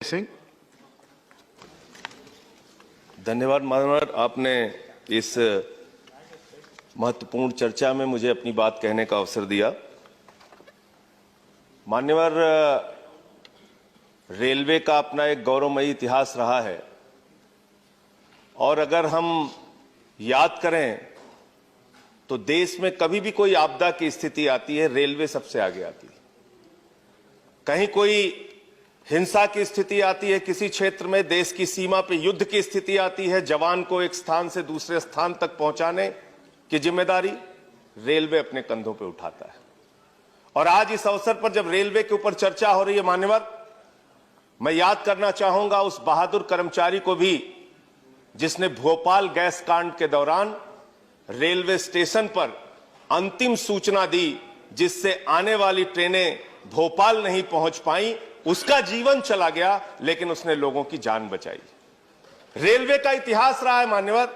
सिंह। धन्यवाद मानवर, आपने इस महत्वपूर्ण चर्चा में मुझे अपनी बात कहने का अवसर दिया। मान्यवर, रेलवे का अपना एक गौरवमयी इतिहास रहा है और अगर हम याद करें तो देश में कभी भी कोई आपदा की स्थिति आती है, रेलवे सबसे आगे आती है। कहीं कोई हिंसा की स्थिति आती है, किसी क्षेत्र में देश की सीमा पे युद्ध की स्थिति आती है, जवान को एक स्थान से दूसरे स्थान तक पहुंचाने की जिम्मेदारी रेलवे अपने कंधों पे उठाता है। और आज इस अवसर पर जब रेलवे के ऊपर चर्चा हो रही है मान्यवर, मैं याद करना चाहूंगा उस बहादुर कर्मचारी को भी जिसने भोपाल गैस कांड के दौरान रेलवे स्टेशन पर अंतिम सूचना दी, जिससे आने वाली ट्रेनें भोपाल नहीं पहुंच पाई। उसका जीवन चला गया लेकिन उसने लोगों की जान बचाई। रेलवे का इतिहास रहा है मान्यवर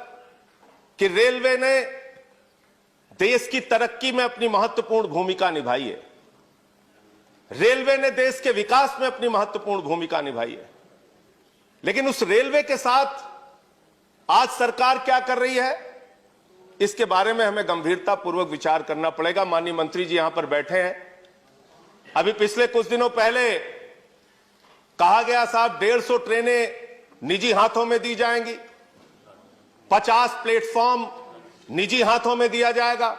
कि रेलवे ने देश की तरक्की में अपनी महत्वपूर्ण भूमिका निभाई है। रेलवे ने देश के विकास में अपनी महत्वपूर्ण भूमिका निभाई है। लेकिन उस रेलवे के साथ आज सरकार क्या कर रही है, इसके बारे में हमें गंभीरतापूर्वक विचार करना पड़ेगा। माननीय मंत्री जी यहां पर बैठे हैं। अभी पिछले कुछ दिनों पहले कहा गया साहब 150 ट्रेनें निजी हाथों में दी जाएंगी, 50 प्लेटफॉर्म निजी हाथों में दिया जाएगा।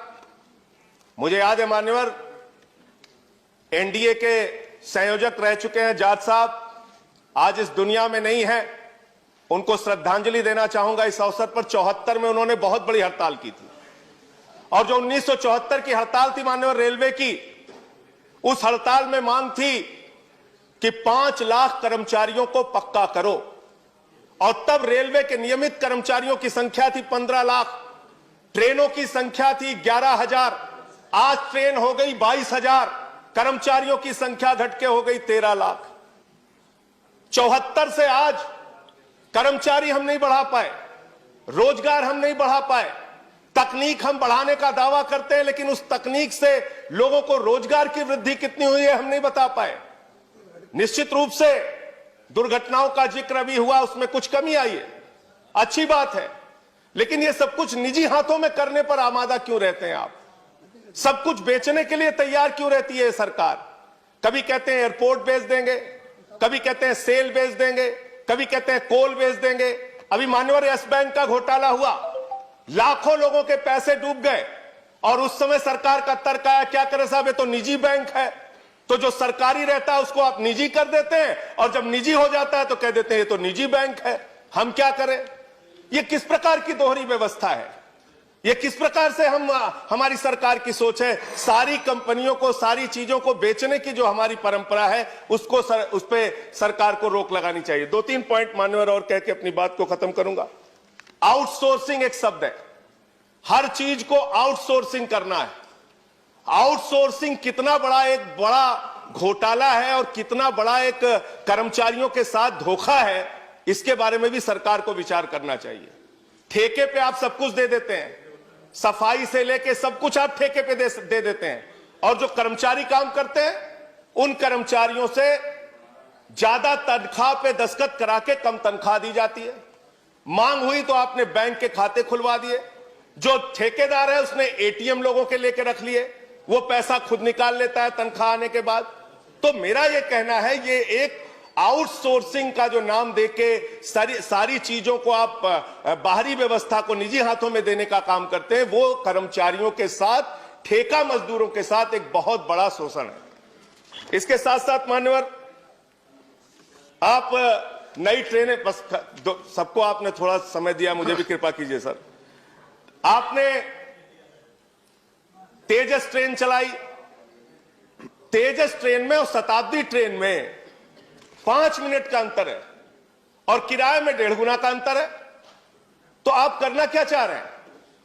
मुझे याद है मान्यवर, एनडीए के संयोजक रह चुके हैं जाट साहब, आज इस दुनिया में नहीं है। उनको श्रद्धांजलि देना चाहूंगा इस अवसर पर। 74 में उन्होंने बहुत बड़ी हड़ताल की थी और जो 1974 की हड़ताल थी मान्यवर रेलवे की, उस हड़ताल में मांग थी कि 5 लाख कर्मचारियों को पक्का करो। और तब रेलवे के नियमित कर्मचारियों की संख्या थी 15 लाख, ट्रेनों की संख्या थी 11,000। आज ट्रेन हो गई 22,000, कर्मचारियों की संख्या घट के हो गई 13 लाख। 74 से आज कर्मचारी हम नहीं बढ़ा पाए, रोजगार हम नहीं बढ़ा पाए। तकनीक हम बढ़ाने का दावा करते हैं लेकिन उस तकनीक से लोगों को रोजगार की वृद्धि कितनी हुई है हम नहीं बता पाए। निश्चित रूप से दुर्घटनाओं का जिक्र अभी हुआ, उसमें कुछ कमी आई है, अच्छी बात है। लेकिन ये सब कुछ निजी हाथों में करने पर आमादा क्यों रहते हैं आप? सब कुछ बेचने के लिए तैयार क्यों रहती है सरकार? कभी कहते हैं एयरपोर्ट बेच देंगे, कभी कहते हैं सेल बेच देंगे, कभी कहते हैं कोल बेच देंगे। अभी मान्यवर यस बैंक का घोटाला हुआ, लाखों लोगों के पैसे डूब गए और उस समय सरकार का तर्क आया, क्या करें साहब, ये तो निजी बैंक है। तो जो सरकारी रहता है उसको आप निजी कर देते हैं और जब निजी हो जाता है तो कह देते हैं ये तो निजी बैंक है, हम क्या करें? ये किस प्रकार की दोहरी व्यवस्था है? ये किस प्रकार से हमारी सरकार की सोच है? सारी कंपनियों को, सारी चीजों को बेचने की जो हमारी परंपरा है उसको उस पे सरकार को रोक लगानी चाहिए। 2-3 पॉइंट मान्यवर और कह के अपनी बात को खत्म करूंगा। आउटसोर्सिंग एक शब्द है, हर चीज को आउटसोर्सिंग करना है। आउटसोर्सिंग कितना बड़ा घोटाला है और कितना बड़ा एक कर्मचारियों के साथ धोखा है, इसके बारे में भी सरकार को विचार करना चाहिए। ठेके पे आप सब कुछ दे देते हैं, सफाई से लेके सब कुछ आप ठेके पे दे देते हैं और जो कर्मचारी काम करते हैं उन कर्मचारियों से ज्यादा तनख्वाह पे दस्तखत करा के कम तनख्वाह दी जाती है। मांग हुई तो आपने बैंक के खाते खुलवा दिए। जो ठेकेदार है उसने एटीएम लोगों के लेके रख लिए, वो पैसा खुद निकाल लेता है तनख्वाह आने के बाद। तो मेरा ये कहना है, ये एक आउटसोर्सिंग का जो नाम देके सारी चीजों को आप बाहरी व्यवस्था को निजी हाथों में देने का काम करते हैं, वो कर्मचारियों के साथ, ठेका मजदूरों के साथ एक बहुत बड़ा शोषण है। इसके साथ साथ मान्यवर, आप नई ट्रेनें, बस सबको आपने थोड़ा समय दिया, मुझे भी कृपा कीजिए सर। आपने तेजस ट्रेन चलाई, तेजस ट्रेन में और शताब्दी ट्रेन में 5 मिनट का अंतर है और किराए में 1.5 गुना का अंतर है। तो आप करना क्या चाह रहे हैं?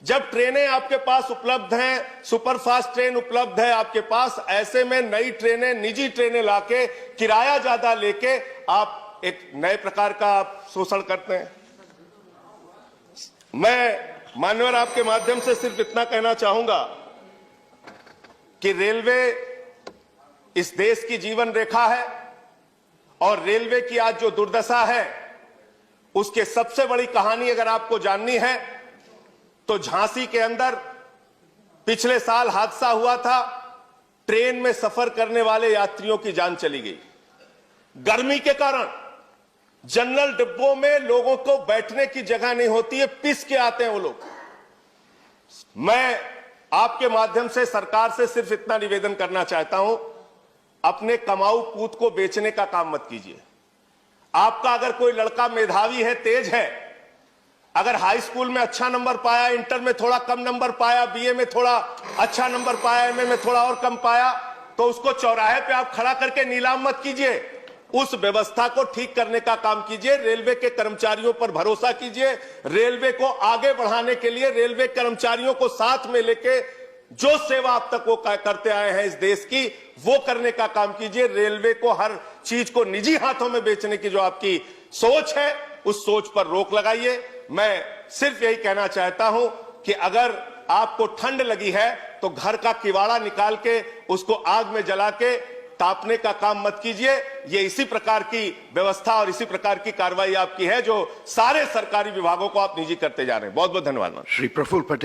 जब ट्रेनें आपके पास उपलब्ध हैं, सुपरफास्ट ट्रेन उपलब्ध है आपके पास, ऐसे में नई ट्रेनें, निजी ट्रेनें लाके किराया ज्यादा लेके आप एक नए प्रकार का आप शोषण करते हैं। मैं मान्यवर आपके माध्यम से सिर्फ इतना कहना चाहूंगा कि रेलवे इस देश की जीवन रेखा है और रेलवे की आज जो दुर्दशा है, उसके सबसे बड़ी कहानी अगर आपको जाननी है तो झांसी के अंदर पिछले साल हादसा हुआ था। ट्रेन में सफर करने वाले यात्रियों की जान चली गई। गर्मी के कारण जनरल डिब्बों में लोगों को बैठने की जगह नहीं होती है, पिस के आते हैं वो लोग। मैं आपके माध्यम से सरकार से सिर्फ इतना निवेदन करना चाहता हूं, अपने कमाऊ पूत को बेचने का काम मत कीजिए। आपका अगर कोई लड़का मेधावी है, तेज है, अगर हाई स्कूल में अच्छा नंबर पाया, इंटर में थोड़ा कम नंबर पाया, बीए में थोड़ा अच्छा नंबर पाया, एमए में थोड़ा और कम पाया, तो उसको चौराहे पे आप खड़ा करके नीलाम मत कीजिए। उस व्यवस्था को ठीक करने का काम कीजिए। रेलवे के कर्मचारियों पर भरोसा कीजिए। रेलवे को आगे बढ़ाने के लिए रेलवे कर्मचारियों को साथ में लेके जो सेवा अब तक वो करते आए हैं इस देश की, वो करने का काम कीजिए। रेलवे को हर चीज को निजी हाथों में बेचने की जो आपकी सोच है, उस सोच पर रोक लगाइए। मैं सिर्फ यही कहना चाहता हूं कि अगर आपको ठंड लगी है तो घर का किवाड़ा निकाल के उसको आग में जला के तापने का काम मत कीजिए। ये इसी प्रकार की व्यवस्था और इसी प्रकार की कार्रवाई आपकी है जो सारे सरकारी विभागों को आप निजी करते जा रहे हैं। बहुत बहुत धन्यवाद। श्री प्रफुल्ल पटेल।